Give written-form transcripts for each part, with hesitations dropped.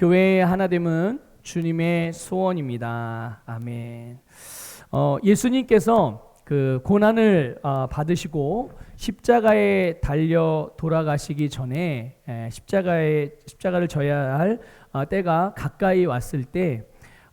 교회의 하나됨은 주님의 소원입니다. 아멘. 예수님께서 그 고난을 받으시고 십자가에 달려 돌아가시기 전에 십자가를 져야 할 때가 가까이 왔을 때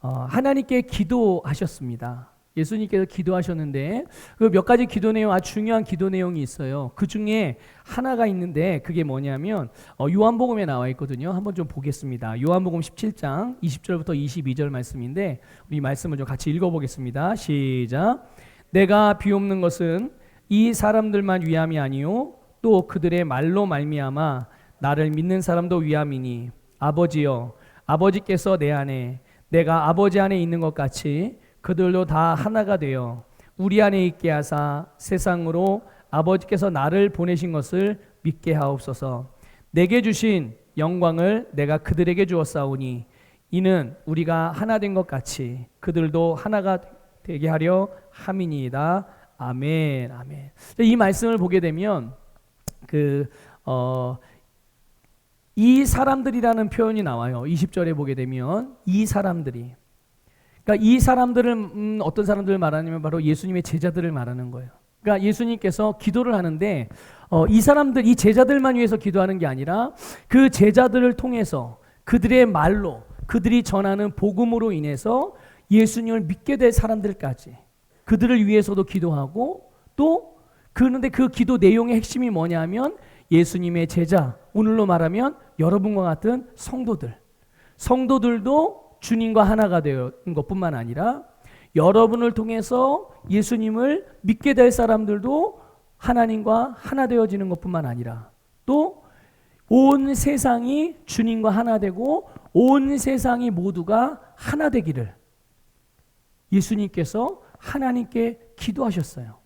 하나님께 기도하셨습니다. 예수님께서 기도하셨는데 그 몇 가지 기도 내용, 아주 중요한 기도 내용이 있어요. 그 중에 하나가 있는데 그게 뭐냐면 요한복음에 나와 있거든요. 한번 좀 보겠습니다. 요한복음 17장 20절부터 22절 말씀인데 우리 말씀을 좀 같이 읽어보겠습니다. 시작. 내가 비옵는 것은 이 사람들만 위함이 아니요 또 그들의 말로 말미암아 나를 믿는 사람도 위함이니 아버지여, 아버지께서 내 안에 내가 아버지 안에 있는 것 같이 그들도 다 하나가 되어 우리 안에 있게 하사 세상으로 아버지께서 나를 보내신 것을 믿게 하옵소서. 내게 주신 영광을 내가 그들에게 주었사오니 이는 우리가 하나 된 것 같이 그들도 하나가 되게 하려 함이니이다. 아멘. 아멘. 이 말씀을 보게 되면 이 사람들이라는 표현이 나와요. 20절에 보게 되면 이 사람들이, 그러니까 이 사람들은 어떤 사람들을 말하냐면 바로 예수님의 제자들을 말하는 거예요. 그러니까 예수님께서 기도를 하는데 이 사람들, 이 제자들만 위해서 기도하는 게 아니라 그 제자들을 통해서 그들의 말로 그들이 전하는 복음으로 인해서 예수님을 믿게 될 사람들까지 그들을 위해서도 기도하고 또 그런데 그 기도 내용의 핵심이 뭐냐면 예수님의 제자, 오늘로 말하면 여러분과 같은 성도들도 주님과 하나가 되는 것뿐만 아니라 여러분을 통해서 예수님을 믿게 될 사람들도 하나님과 하나 되어지는 것뿐만 아니라 또 온 세상이 주님과 하나 되고 온 세상이 모두가 하나 되기를 예수님께서 하나님께 기도하셨어요.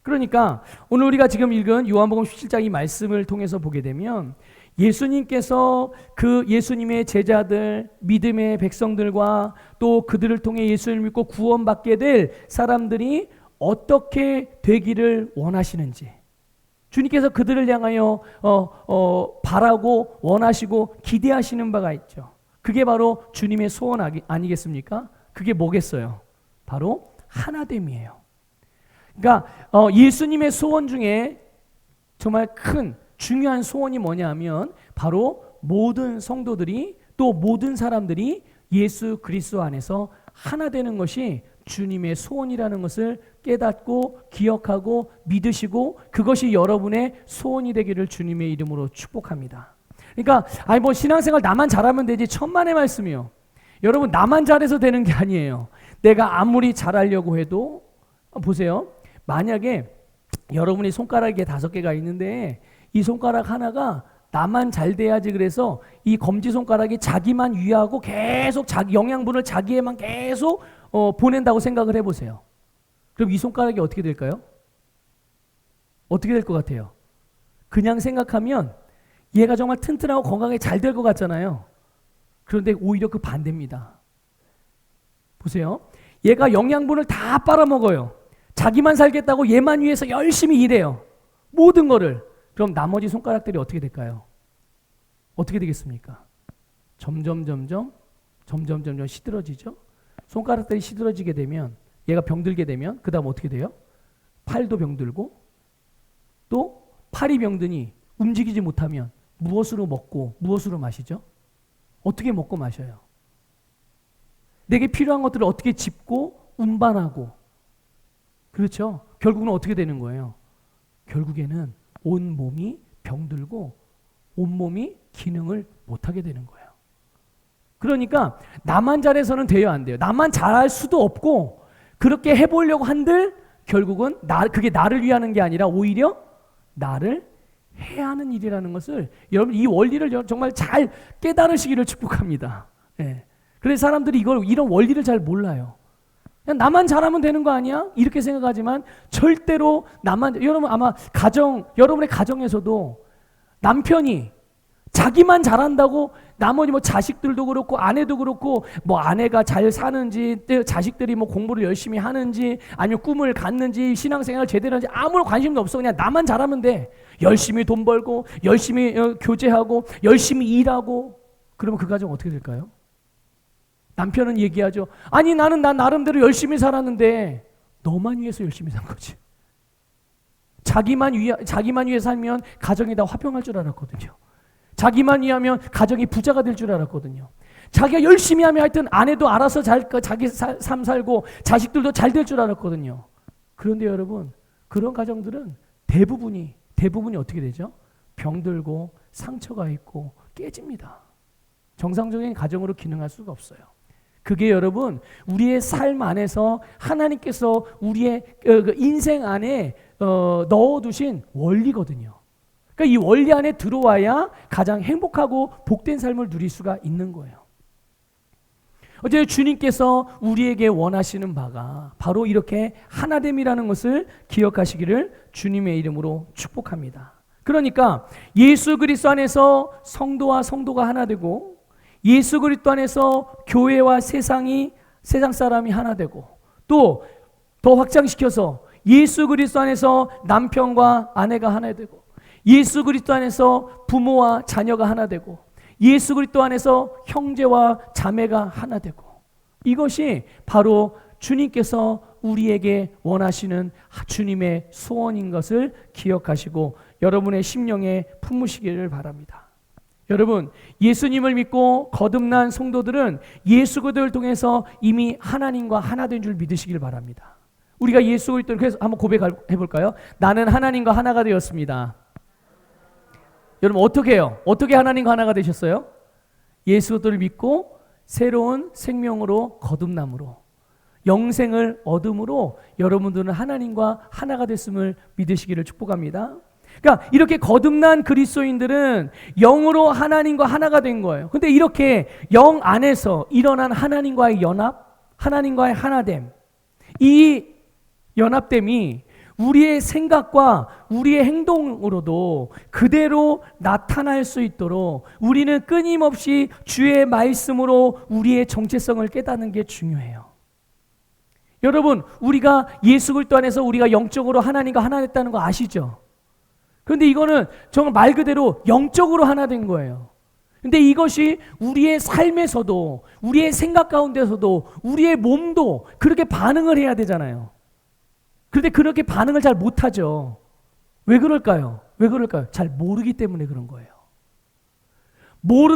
그러니까 오늘 우리가 지금 읽은 요한복음 17장 이 말씀을 통해서 보게 되면 예수님께서 그 예수님의 제자들, 믿음의 백성들과 또 그들을 통해 예수를 믿고 구원받게 될 사람들이 어떻게 되기를 원하시는지 주님께서 그들을 향하여 바라고 원하시고 기대하시는 바가 있죠. 그게 바로 주님의 소원 아니겠습니까? 그게 뭐겠어요? 바로 하나됨이에요. 그러니까 예수님의 소원 중에 정말 큰 중요한 소원이 뭐냐 하면 바로 모든 성도들이 또 모든 사람들이 예수 그리스도 안에서 하나 되는 것이 주님의 소원이라는 것을 깨닫고 기억하고 믿으시고 그것이 여러분의 소원이 되기를 주님의 이름으로 축복합니다. 그러니까 신앙생활 나만 잘하면 되지 천만의 말씀이요. 여러분 나만 잘해서 되는 게 아니에요. 내가 아무리 잘하려고 해도 보세요. 만약에 여러분이 손가락에 5개가 있는데 이 손가락 하나가 나만 잘 돼야지 그래서 이 검지손가락이 자기만 위하고 계속 자기 영양분을 자기에만 계속 보낸다고 생각을 해보세요. 그럼 이 손가락이 어떻게 될까요? 어떻게 될 것 같아요? 그냥 생각하면 얘가 정말 튼튼하고 건강하게 잘 될 것 같잖아요. 그런데 오히려 그 반대입니다. 보세요. 얘가 영양분을 다 빨아먹어요. 자기만 살겠다고 얘만 위해서 열심히 일해요. 모든 거를. 그럼 나머지 손가락들이 어떻게 될까요? 어떻게 되겠습니까? 점점 시들어지죠. 손가락들이 시들어지게 되면 얘가 병들게 되면 그 다음 어떻게 돼요? 팔도 병들고 또 팔이 병드니 움직이지 못하면 무엇으로 먹고 무엇으로 마시죠? 어떻게 먹고 마셔요? 내게 필요한 것들을 어떻게 짚고 운반하고 그렇죠? 결국은 어떻게 되는 거예요? 결국에는 온 몸이 병들고 온 몸이 기능을 못하게 되는 거예요. 그러니까 나만 잘해서는 돼요 안 돼요? 나만 잘할 수도 없고 그렇게 해보려고 한들 결국은 그게 나를 위하는 게 아니라 오히려 나를 해하는 일이라는 것을 여러분 이 원리를 정말 잘 깨달으시기를 축복합니다. 네. 그래서 사람들이 이런 원리를 잘 몰라요. 그냥 나만 잘하면 되는 거 아니야? 이렇게 생각하지만 절대로 여러분 아마 여러분의 가정에서도 남편이 자기만 잘한다고 나머지 자식들도 그렇고 아내도 그렇고 아내가 잘 사는지 자식들이 공부를 열심히 하는지 아니면 꿈을 갖는지 신앙생활을 제대로 하는지 아무런 관심도 없어. 그냥 나만 잘하면 돼. 열심히 돈 벌고 열심히 교제하고 열심히 일하고 그러면 그 가정 어떻게 될까요? 남편은 얘기하죠. 아니 나는 나 나름대로 열심히 살았는데 너만 위해서 열심히 산 거지. 자기만 위해 살면 가정이 다 화평할 줄 알았거든요. 자기만 위하면 가정이 부자가 될 줄 알았거든요. 자기가 열심히 하면 하여튼 아내도 알아서 자기 삶 살고 자식들도 잘 될 줄 알았거든요. 그런데 여러분, 그런 가정들은 대부분이 어떻게 되죠? 병들고 상처가 있고 깨집니다. 정상적인 가정으로 기능할 수가 없어요. 그게 여러분, 우리의 삶 안에서 하나님께서 우리의 인생 안에 넣어두신 원리거든요. 그러니까 이 원리 안에 들어와야 가장 행복하고 복된 삶을 누릴 수가 있는 거예요. 어제 주님께서 우리에게 원하시는 바가 바로 이렇게 하나됨이라는 것을 기억하시기를 주님의 이름으로 축복합니다. 그러니까 예수 그리스도 안에서 성도와 성도가 하나 되고, 예수 그리스도 안에서 교회와 세상 사람이 하나 되고, 또 더 확장시켜서 예수 그리스도 안에서 남편과 아내가 하나 되고, 예수 그리스도 안에서 부모와 자녀가 하나 되고, 예수 그리스도 안에서 형제와 자매가 하나 되고, 이것이 바로 주님께서 우리에게 원하시는 주님의 소원인 것을 기억하시고 여러분의 심령에 품으시기를 바랍니다. 여러분, 예수님을 믿고 거듭난 성도들은 예수 그리스도를 통해서 이미 하나님과 하나 된 줄 믿으시길 바랍니다. 우리가 예수 그리스도를 그래서 한번 고백해 볼까요? 나는 하나님과 하나가 되었습니다. 여러분 어떻게 해요? 어떻게 하나님과 하나가 되셨어요? 예수 그리스도를 믿고 새로운 생명으로 거듭남으로 영생을 얻음으로 여러분들은 하나님과 하나가 됐음을 믿으시기를 축복합니다. 그러니까 이렇게 거듭난 그리스도인들은 영으로 하나님과 하나가 된 거예요. 근데 이렇게 영 안에서 일어난 하나님과의 연합, 하나님과의 하나됨, 이 연합됨이 우리의 생각과 우리의 행동으로도 그대로 나타날 수 있도록 우리는 끊임없이 주의 말씀으로 우리의 정체성을 깨닫는 게 중요해요. 여러분, 우리가 예수 그리스도 안에서 우리가 영적으로 하나님과 하나 됐다는 거 아시죠? 그런데 이거는 정말 말 그대로 영적으로 하나 된 거예요. 근데 이것이 우리의 삶에서도, 우리의 생각 가운데서도, 우리의 몸도 그렇게 반응을 해야 되잖아요. 그런데 그렇게 반응을 잘 못하죠. 왜 그럴까요? 잘 모르기 때문에 그런 거예요.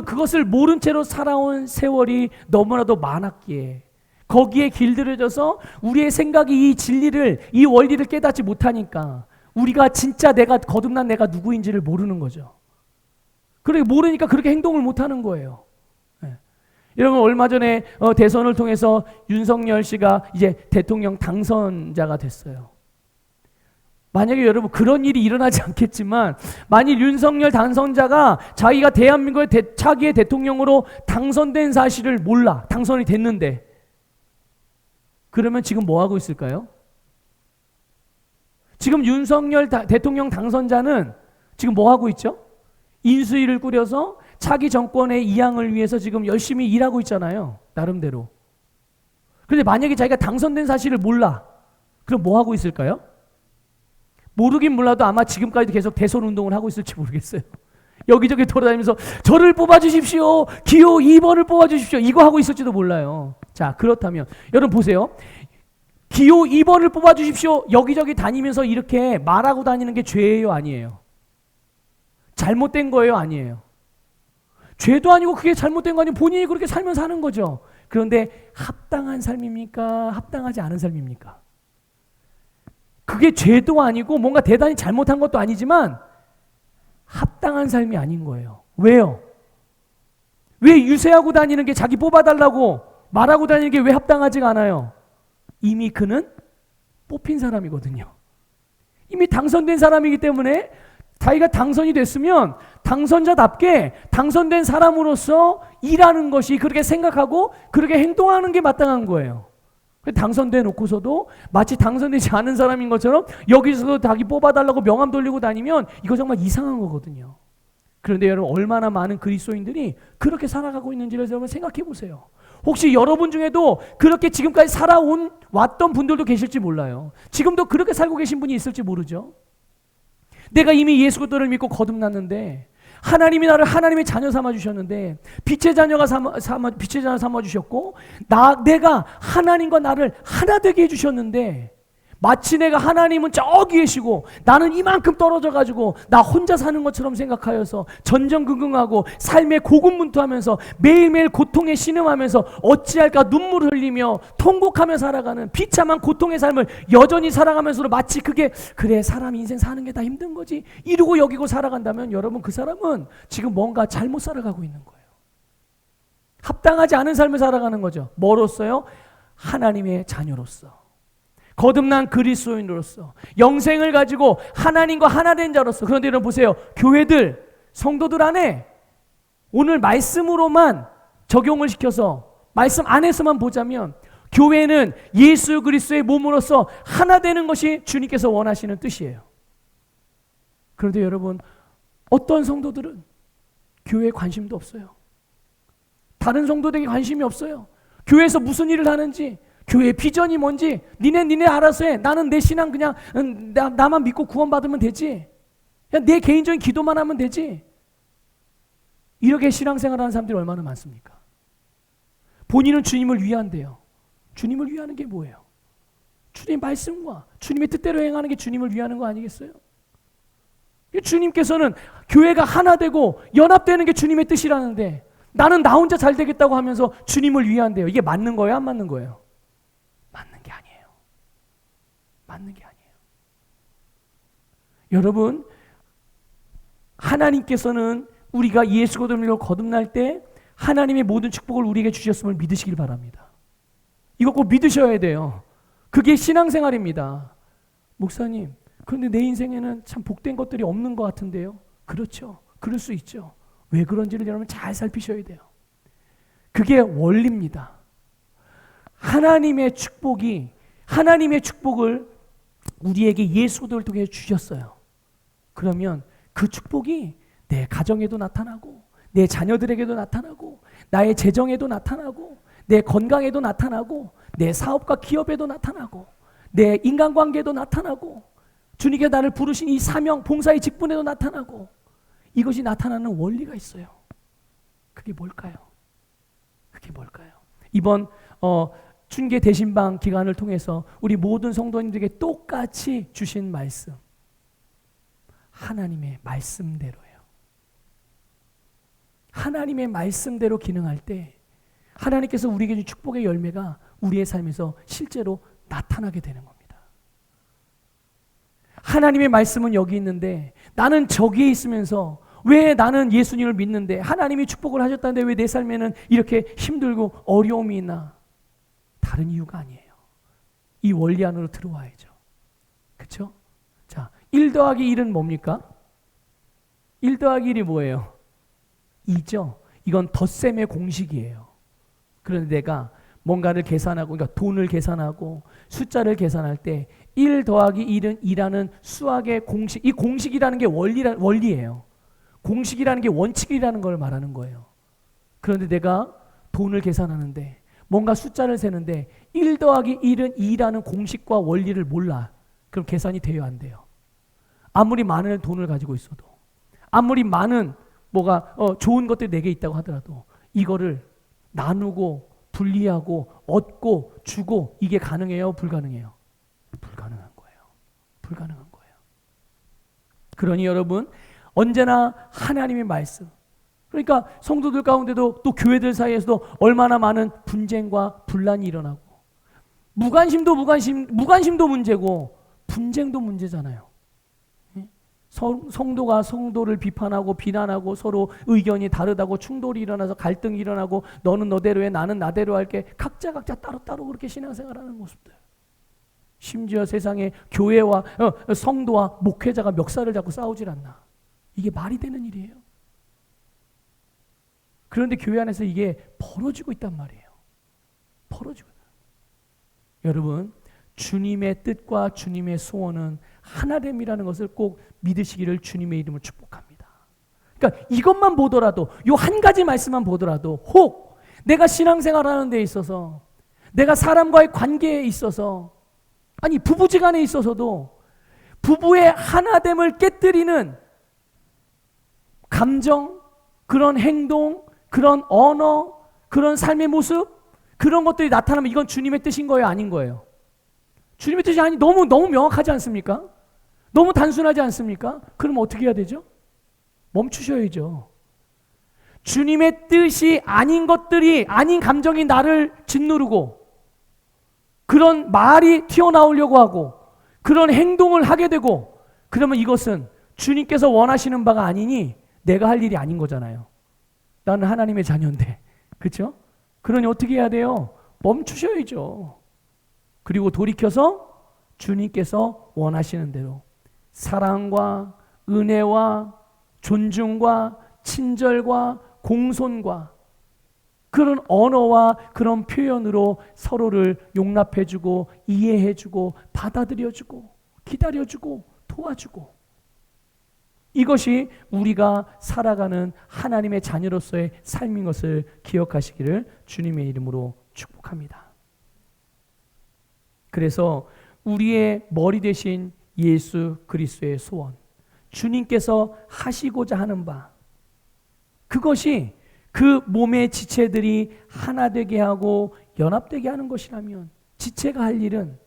그것을 모른 채로 살아온 세월이 너무나도 많았기에 거기에 길들여져서 우리의 생각이 이 진리를, 이 원리를 깨닫지 못하니까 우리가 진짜 거듭난 내가 누구인지를 모르는 거죠. 그렇게 모르니까 그렇게 행동을 못하는 거예요. 네. 여러분 얼마 전에 대선을 통해서 윤석열 씨가 이제 대통령 당선자가 됐어요. 만약에 여러분 그런 일이 일어나지 않겠지만 만일 윤석열 당선자가 자기가 대한민국의 차기의 대통령으로 당선된 사실을 몰라, 당선이 됐는데, 그러면 지금 뭐 하고 있을까요? 지금 윤석열 대통령 당선자는 지금 뭐 하고 있죠? 인수위를 꾸려서 차기 정권의 이양을 위해서 지금 열심히 일하고 있잖아요. 나름대로. 그런데 만약에 자기가 당선된 사실을 몰라. 그럼 뭐 하고 있을까요? 모르긴 몰라도 아마 지금까지도 계속 대선 운동을 하고 있을지 모르겠어요. 여기저기 돌아다니면서 저를 뽑아주십시오. 기호 2번을 뽑아주십시오. 이거 하고 있을지도 몰라요. 자, 그렇다면 여러분 보세요. 기호 2번을 뽑아주십시오. 여기저기 다니면서 이렇게 말하고 다니는 게 죄예요, 아니에요? 잘못된 거예요, 아니에요? 죄도 아니고 그게 잘못된 거 아니고 본인이 그렇게 살면 사는 거죠. 그런데 합당한 삶입니까? 합당하지 않은 삶입니까? 그게 죄도 아니고 뭔가 대단히 잘못한 것도 아니지만 합당한 삶이 아닌 거예요. 왜요? 왜 유세하고 다니는 게, 자기 뽑아달라고 말하고 다니는 게 왜 합당하지가 않아요? 이미 그는 뽑힌 사람이거든요. 이미 당선된 사람이기 때문에 자기가 당선이 됐으면 당선자답게 당선된 사람으로서 일하는 것이, 그렇게 생각하고 그렇게 행동하는 게 마땅한 거예요. 당선돼 놓고서도 마치 당선되지 않은 사람인 것처럼 여기서도 자기 뽑아달라고 명함 돌리고 다니면 이거 정말 이상한 거거든요. 그런데 여러분 얼마나 많은 그리스도인들이 그렇게 살아가고 있는지를 여러분 생각해 보세요. 혹시 여러분 중에도 그렇게 지금까지 왔던 분들도 계실지 몰라요. 지금도 그렇게 살고 계신 분이 있을지 모르죠. 내가 이미 예수 그리스도를 믿고 거듭났는데 하나님이 나를 하나님의 자녀 삼아 주셨는데 빛의 자녀가 빛의 자녀 삼아 주셨고 내가 하나님과 나를 하나 되게 해 주셨는데 마치 내가 하나님은 저기 계시고 나는 이만큼 떨어져 가지고 나 혼자 사는 것처럼 생각하여서 전전긍긍하고 삶에 고군분투하면서 매일매일 고통에 신음하면서 어찌할까 눈물을 흘리며 통곡하며 살아가는 비참한 고통의 삶을 여전히 살아가면서도 마치 그게 그래 사람 인생 사는 게 다 힘든 거지 이러고 여기고 살아간다면 여러분 그 사람은 지금 뭔가 잘못 살아가고 있는 거예요. 합당하지 않은 삶을 살아가는 거죠. 뭐로써요? 하나님의 자녀로서, 거듭난 그리스도인으로서, 영생을 가지고 하나님과 하나 된 자로서. 그런데 여러분 보세요. 교회들, 성도들 안에 오늘 말씀으로만 적용을 시켜서 말씀 안에서만 보자면 교회는 예수 그리스도의 몸으로서 하나 되는 것이 주님께서 원하시는 뜻이에요. 그런데 여러분 어떤 성도들은 교회에 관심도 없어요. 다른 성도들에게 관심이 없어요. 교회에서 무슨 일을 하는지, 교회의 비전이 뭔지 니네 알아서 해. 나는 내 신앙 그냥 나만 믿고 구원받으면 되지. 그냥 내 개인적인 기도만 하면 되지. 이렇게 신앙생활하는 사람들이 얼마나 많습니까? 본인은 주님을 위한대요. 주님을 위하는 게 뭐예요? 주님의 말씀과 주님의 뜻대로 행하는 게 주님을 위하는 거 아니겠어요? 주님께서는 교회가 하나 되고 연합되는 게 주님의 뜻이라는데 나는 나 혼자 잘 되겠다고 하면서 주님을 위한대요. 이게 맞는 거예요? 안 맞는 거예요? 맞는 게 아니에요. 맞는 게 아니에요. 여러분, 하나님께서는 우리가 예수 그리스도로 거듭날 때 하나님의 모든 축복을 우리에게 주셨음을 믿으시길 바랍니다. 이거 꼭 믿으셔야 돼요. 그게 신앙생활입니다. 목사님, 그런데 내 인생에는 참 복된 것들이 없는 것 같은데요. 그렇죠. 그럴 수 있죠. 왜 그런지를 여러분 잘 살피셔야 돼요. 그게 원리입니다. 하나님의 축복을 우리에게 예수 그리스도를 통해 주셨어요. 그러면 그 축복이 내 가정에도 나타나고 내 자녀들에게도 나타나고 나의 재정에도 나타나고 내 건강에도 나타나고 내 사업과 기업에도 나타나고 내 인간관계에도 나타나고 주님께 나를 부르신 이 사명 봉사의 직분에도 나타나고 이것이 나타나는 원리가 있어요. 그게 뭘까요? 그게 뭘까요? 이번 춘계 대신방 기간을 통해서 우리 모든 성도님들에게 똑같이 주신 말씀, 하나님의 말씀대로예요. 하나님의 말씀대로 기능할 때 하나님께서 우리에게 준 축복의 열매가 우리의 삶에서 실제로 나타나게 되는 겁니다. 하나님의 말씀은 여기 있는데 나는 저기에 있으면서 왜 나는 예수님을 믿는데 하나님이 축복을 하셨다는데 왜 내 삶에는 이렇게 힘들고 어려움이 있나? 다른 이유가 아니에요. 이 원리 안으로 들어와야죠. 그렇죠? 자, 1 더하기 1은 뭡니까? 1 더하기 1이 뭐예요? 2죠. 이건 덧셈의 공식이에요. 그런데 내가 뭔가를 계산하고, 그러니까 돈을 계산하고 숫자를 계산할 때 1 더하기 1은 2라는 수학의 공식, 이 공식이라는 게 원리예요. 공식이라는 게 원칙이라는 걸 말하는 거예요. 그런데 내가 돈을 계산하는데 뭔가 숫자를 세는데 1 더하기 1은 2라는 공식과 원리를 몰라. 그럼 계산이 돼요, 안 돼요? 아무리 많은 돈을 가지고 있어도, 아무리 많은 뭐가 좋은 것들이 내게 있다고 하더라도 이거를 나누고 분리하고 얻고 주고 이게 가능해요? 불가능해요? 불가능한 거예요. 불가능한 거예요. 그러니 여러분 언제나 하나님의 말씀, 그러니까 성도들 가운데도 또 교회들 사이에서도 얼마나 많은 분쟁과 분란이 일어나고 무관심도 문제고 분쟁도 문제잖아요. 성도가 성도를 비판하고 비난하고 서로 의견이 다르다고 충돌이 일어나서 갈등이 일어나고 너는 너대로 해 나는 나대로 할게 각자 따로따로 그렇게 신앙생활하는 모습들. 심지어 세상에 교회와 성도와 목회자가 멱살을 잡고 싸우질 않나. 이게 말이 되는 일이에요. 그런데 교회 안에서 이게 벌어지고 있단 말이에요. 벌어지고 있다. 여러분, 주님의 뜻과 주님의 소원은 하나됨이라는 것을 꼭 믿으시기를 주님의 이름으로 축복합니다. 그러니까 이것만 보더라도, 요 한 가지 말씀만 보더라도 혹 내가 신앙생활하는 데 있어서, 내가 사람과의 관계에 있어서, 아니 부부지간에 있어서도 부부의 하나됨을 깨뜨리는 감정, 그런 행동, 그런 언어, 그런 삶의 모습, 그런 것들이 나타나면 이건 주님의 뜻인 거예요, 아닌 거예요? 주님의 뜻이 아니 너무 명확하지 않습니까? 너무 단순하지 않습니까? 그럼 어떻게 해야 되죠? 멈추셔야죠. 주님의 뜻이 아닌 것들이, 아닌 감정이 나를 짓누르고 그런 말이 튀어나오려고 하고 그런 행동을 하게 되고, 그러면 이것은 주님께서 원하시는 바가 아니니 내가 할 일이 아닌 거잖아요. 나는 하나님의 자녀인데. 그렇죠? 그러니 어떻게 해야 돼요? 멈추셔야죠. 그리고 돌이켜서 주님께서 원하시는 대로 사랑과 은혜와 존중과 친절과 공손과 그런 언어와 그런 표현으로 서로를 용납해주고 이해해주고 받아들여주고 기다려주고 도와주고, 이것이 우리가 살아가는 하나님의 자녀로서의 삶인 것을 기억하시기를 주님의 이름으로 축복합니다. 그래서 우리의 머리 되신 예수 그리스도의 소원, 주님께서 하시고자 하는 바, 그것이 그 몸의 지체들이 하나 되게 하고 연합되게 하는 것이라면 지체가 할 일은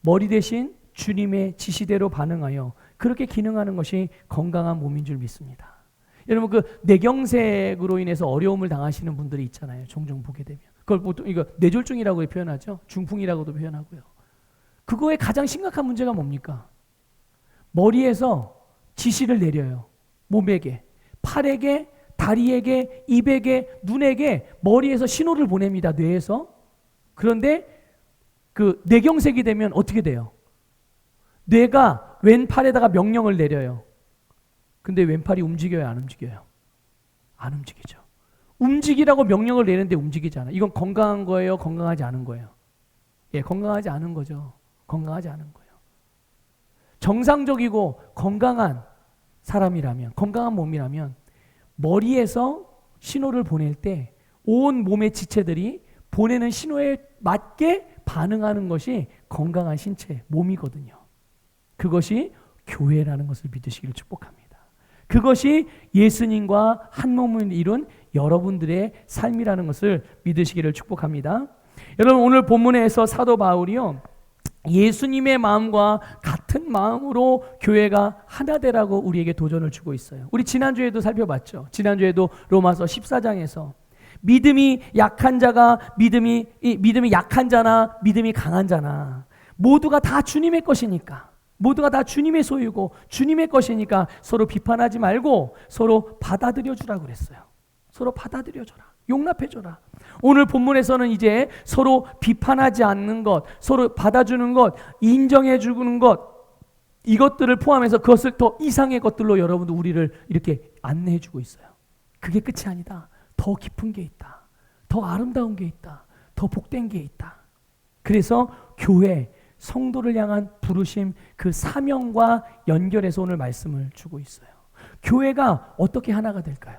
머리 대신 주님의 지시대로 반응하여 그렇게 기능하는 것이 건강한 몸인 줄 믿습니다. 여러분, 그 뇌경색으로 인해서 어려움을 당하시는 분들이 있잖아요. 종종 보게 되면. 그걸 보통 이거 뇌졸중이라고 표현하죠. 중풍이라고도 표현하고요. 그거의 가장 심각한 문제가 뭡니까? 머리에서 지시를 내려요. 몸에게, 팔에게, 다리에게, 입에게, 눈에게 머리에서 신호를 보냅니다. 뇌에서. 그런데 그 뇌경색이 되면 어떻게 돼요? 뇌가 왼팔에다가 명령을 내려요. 근데 왼팔이 움직여요, 안 움직여요? 안 움직이죠. 움직이라고 명령을 내는데 움직이지 않아요. 이건 건강한 거예요, 건강하지 않은 거예요? 예, 건강하지 않은 거죠. 건강하지 않은 거예요. 정상적이고 건강한 사람이라면, 건강한 몸이라면 머리에서 신호를 보낼 때 온 몸의 지체들이 보내는 신호에 맞게 반응하는 것이 건강한 신체, 몸이거든요. 그것이 교회라는 것을 믿으시기를 축복합니다. 그것이 예수님과 한 몸을 이룬 여러분들의 삶이라는 것을 믿으시기를 축복합니다. 여러분, 오늘 본문에서 사도 바울이요, 예수님의 마음과 같은 마음으로 교회가 하나 되라고 우리에게 도전을 주고 있어요. 우리 지난주에도 살펴봤죠. 지난주에도 로마서 14장에서 믿음이 약한 자가 믿음이 약한 자나 믿음이 강한 자나 모두가 다 주님의 것이니까, 모두가 다 주님의 소유고 주님의 것이니까 서로 비판하지 말고 서로 받아들여주라고 그랬어요. 서로 받아들여줘라. 용납해줘라. 오늘 본문에서는 이제 서로 비판하지 않는 것, 서로 받아주는 것, 인정해주는 것, 이것들을 포함해서 그것을 더 이상의 것들로 여러분도 우리를 이렇게 안내해주고 있어요. 그게 끝이 아니다. 더 깊은 게 있다. 더 아름다운 게 있다. 더 복된 게 있다. 그래서 교회, 성도를 향한 부르심, 그 사명과 연결해서 오늘 말씀을 주고 있어요. 교회가 어떻게 하나가 될까요?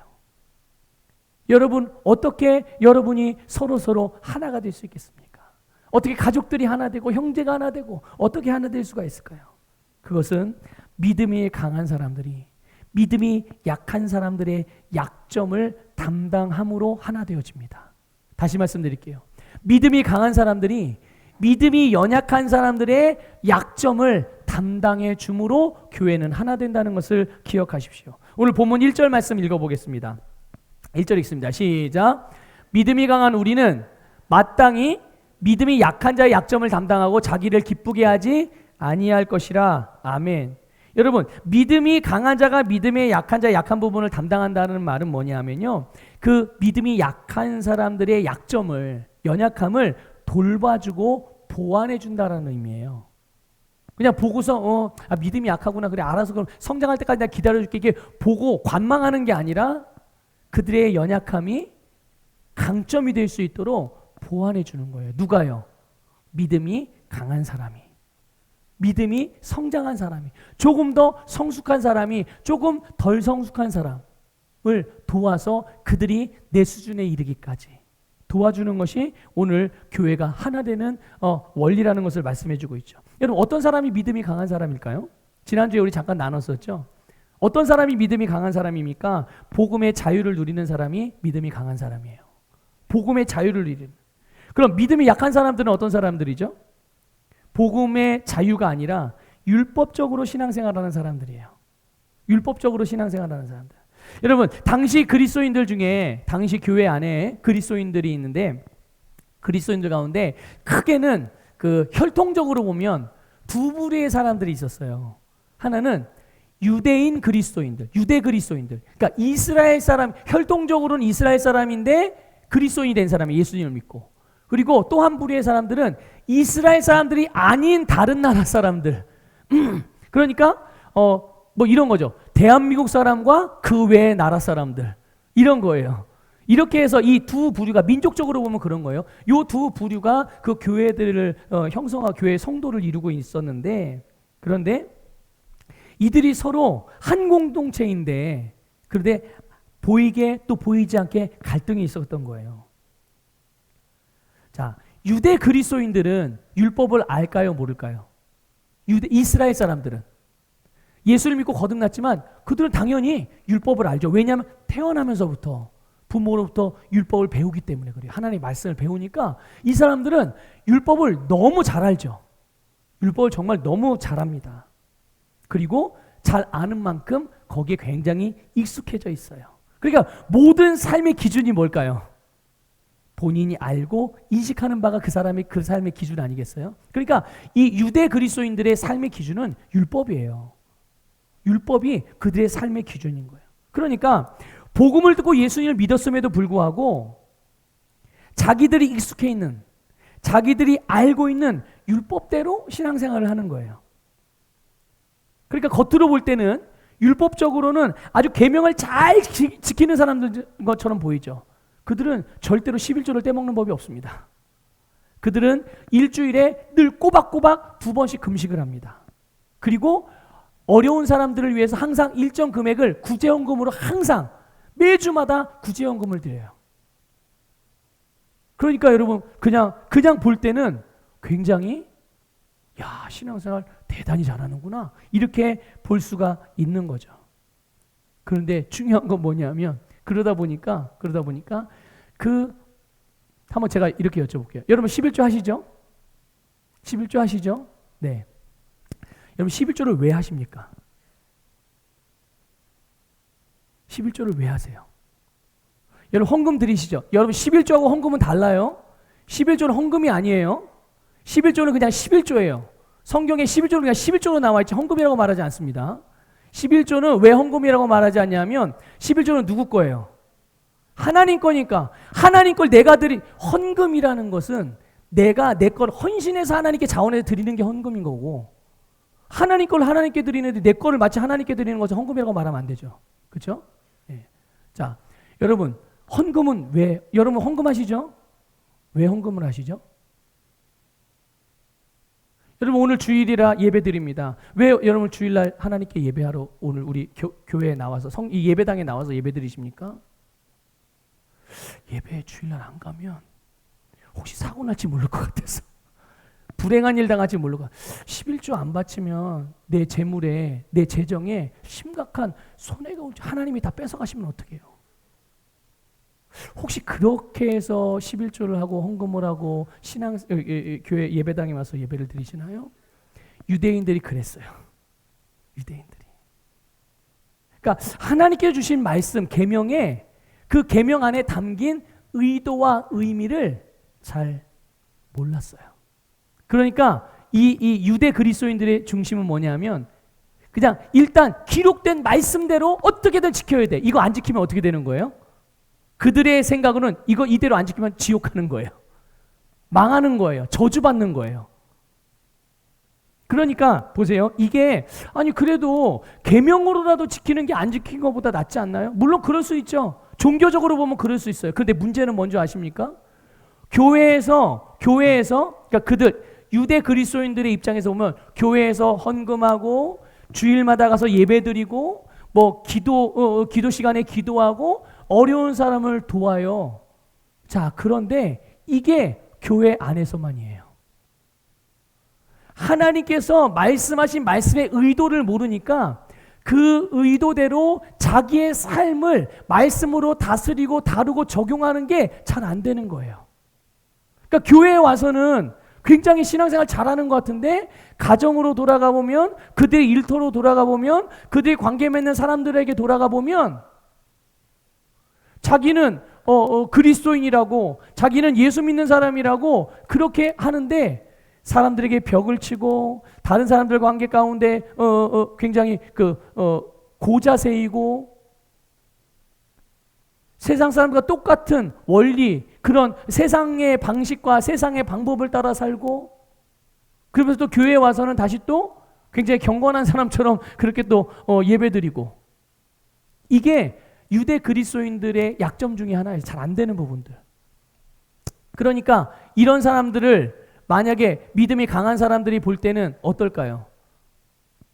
여러분, 어떻게 여러분이 서로 하나가 될 수 있겠습니까? 어떻게 가족들이 하나 되고 형제가 하나 되고 어떻게 하나 될 수가 있을까요? 그것은 믿음이 강한 사람들이 믿음이 약한 사람들의 약점을 담당함으로 하나 되어집니다. 다시 말씀드릴게요. 믿음이 강한 사람들이 믿음이 연약한 사람들의 약점을 담당해 줌으로 교회는 하나 된다는 것을 기억하십시오. 오늘 본문 1절 말씀 읽어보겠습니다. 1절 읽습니다. 시작. 믿음이 강한 우리는 마땅히 믿음이 약한 자의 약점을 담당하고 자기를 기쁘게 하지 아니할 것이라. 아멘. 여러분, 믿음이 강한 자가 믿음의 약한 자의 약한 부분을 담당한다는 말은 뭐냐면요, 그 믿음이 약한 사람들의 약점을, 연약함을 돌봐주고 보완해준다는 의미예요. 그냥 보고서 믿음이 약하구나, 그래 알아서 그럼 성장할 때까지 내가 기다려줄게, 이게 보고 관망하는 게 아니라 그들의 연약함이 강점이 될 수 있도록 보완해 주는 거예요. 누가요? 믿음이 강한 사람이, 믿음이 성장한 사람이, 조금 더 성숙한 사람이 조금 덜 성숙한 사람을 도와서 그들이 내 수준에 이르기까지 도와주는 것이 오늘 교회가 하나 되는 원리라는 것을 말씀해 주고 있죠. 여러분, 어떤 사람이 믿음이 강한 사람일까요? 지난주에 우리 잠깐 나눴었죠. 어떤 사람이 믿음이 강한 사람입니까? 복음의 자유를 누리는 사람이 믿음이 강한 사람이에요. 복음의 자유를 누리는. 그럼 믿음이 약한 사람들은 어떤 사람들이죠? 복음의 자유가 아니라 율법적으로 신앙생활하는 사람들이에요. 율법적으로 신앙생활하는 사람들. 여러분, 당시 그리스도인들 중에 당시 교회 안에 그리스도인들이 있는데 그리스도인들 가운데 크게는 그 혈통적으로 보면 두 부류의 사람들이 있었어요. 하나는 유대인 그리스도인들, 유대 그리스도인들. 그러니까 이스라엘 사람, 혈통적으로는 이스라엘 사람인데 그리스도인이 된 사람이 예수님을 믿고. 그리고 또 한 부류의 사람들은 이스라엘 사람들이 아닌 다른 나라 사람들. 그러니까 뭐 이런 거죠. 대한민국 사람과 그 외의 나라 사람들. 이런 거예요. 이렇게 해서 이 두 부류가 민족적으로 보면 그런 거예요. 이 두 부류가 그 교회들을 형성하고 교회 성도를 이루고 있었는데, 그런데 이들이 서로 한 공동체인데 그런데 보이게 또 보이지 않게 갈등이 있었던 거예요. 자, 유대 그리스도인들은 율법을 알까요, 모를까요? 이스라엘 사람들은 예수를 믿고 거듭났지만 그들은 당연히 율법을 알죠. 왜냐하면 태어나면서부터 부모로부터 율법을 배우기 때문에 그래요. 하나님의 말씀을 배우니까 이 사람들은 율법을 너무 잘 알죠. 율법을 정말 너무 잘합니다. 그리고 잘 아는 만큼 거기에 굉장히 익숙해져 있어요. 그러니까 모든 삶의 기준이 뭘까요? 본인이 알고 인식하는 바가 그 삶의 기준 아니겠어요? 그러니까 이 유대 그리스도인들의 삶의 기준은 율법이에요. 율법이 그들의 삶의 기준인 거예요. 그러니까 복음을 듣고 예수님을 믿었음에도 불구하고 자기들이 익숙해 있는, 자기들이 알고 있는 율법대로 신앙생활을 하는 거예요. 그러니까 겉으로 볼 때는 율법적으로는 아주 계명을 잘 지키는 사람들 것처럼 보이죠. 그들은 절대로 11조를 떼먹는 법이 없습니다. 그들은 일주일에 늘 꼬박꼬박 2번씩 금식을 합니다. 그리고 어려운 사람들을 위해서 항상 일정 금액을 구제헌금으로 항상 매주마다 구제헌금을 드려요. 그러니까 여러분 그냥 볼 때는 굉장히 야, 신앙생활 대단히 잘하는구나 이렇게 볼 수가 있는 거죠. 그런데 중요한 건 뭐냐면 그러다 보니까 한번 제가 이렇게 여쭤볼게요. 여러분 11조 하시죠? 11조 하시죠? 네. 여러분 11조를 왜 하십니까? 11조를 왜 하세요? 여러분 헌금 드리시죠? 여러분 11조하고 헌금은 달라요. 11조는 헌금이 아니에요. 11조는 그냥 11조예요. 성경에 11조는 그냥 11조로 나와 있지 헌금이라고 말하지 않습니다. 11조는 왜 헌금이라고 말하지 않냐면 11조는 누구 거예요? 하나님 거니까. 하나님 걸 내가 드린 헌금이라는 것은 내가 내 걸 헌신해서 하나님께 자원해서 드리는 게 헌금인 거고 하나님 걸 하나님께 드리는데 내 거를 마치 하나님께 드리는 것을 헌금이라고 말하면 안 되죠. 그렇죠? 네. 자, 여러분 헌금은 왜? 여러분 헌금하시죠? 왜 헌금을 하시죠? 여러분 오늘 주일이라 예배 드립니다. 왜 여러분 주일날 하나님께 예배하러 오늘 우리 교회에 나와서 이 예배당에 나와서 예배 드리십니까? 예배 주일날 안 가면 혹시 사고 날지 모를 것 같아서 불행한 일 당할지 모를 것 같아서 11조 안 바치면 내 재물에 내 재정에 심각한 손해가 올지 하나님이 다 뺏어가시면 어떡해요? 혹시 그렇게 해서 11조를 하고 헌금을 하고 교회 예배당에 와서 예배를 드리시나요? 유대인들이 그랬어요. 유대인들이. 그러니까 하나님께 주신 말씀 계명에 그 계명 안에 담긴 의도와 의미를 잘 몰랐어요. 그러니까 이 유대 그리스도인들의 중심은 뭐냐면 그냥 일단 기록된 말씀대로 어떻게든 지켜야 돼. 이거 안 지키면 어떻게 되는 거예요? 그들의 생각으로는 이거 이대로 안 지키면 지옥하는 거예요. 망하는 거예요. 저주받는 거예요. 그러니까 보세요. 이게 아니 그래도 계명으로라도 지키는 게 안 지킨 것보다 낫지 않나요? 물론 그럴 수 있죠. 종교적으로 보면 그럴 수 있어요. 그런데 문제는 뭔지 아십니까? 교회에서 그러니까 그들 유대 그리스도인들의 입장에서 보면 교회에서 헌금하고 주일마다 가서 예배드리고 뭐 기도 시간에 기도하고 어려운 사람을 도와요. 자, 그런데 이게 교회 안에서만이에요. 하나님께서 말씀하신 말씀의 의도를 모르니까 그 의도대로 자기의 삶을 말씀으로 다스리고 다루고 적용하는 게 잘 안 되는 거예요. 그러니까 교회에 와서는 굉장히 신앙생활 잘하는 것 같은데 가정으로 돌아가 보면, 그들의 일터로 돌아가 보면, 그들의 관계 맺는 사람들에게 돌아가 보면 자기는 그리스도인이라고, 자기는 예수 믿는 사람이라고 그렇게 하는데 사람들에게 벽을 치고 다른 사람들과 관계 가운데 굉장히 고자세이고 세상 사람들과 똑같은 원리, 그런 세상의 방식과 세상의 방법을 따라 살고, 그러면서 또 교회에 와서는 다시 또 굉장히 경건한 사람처럼 그렇게 또 예배드리고, 이게 유대 그리스도인들의 약점 중에 하나예요. 잘 안 되는 부분들. 그러니까 이런 사람들을 만약에 믿음이 강한 사람들이 볼 때는 어떨까요?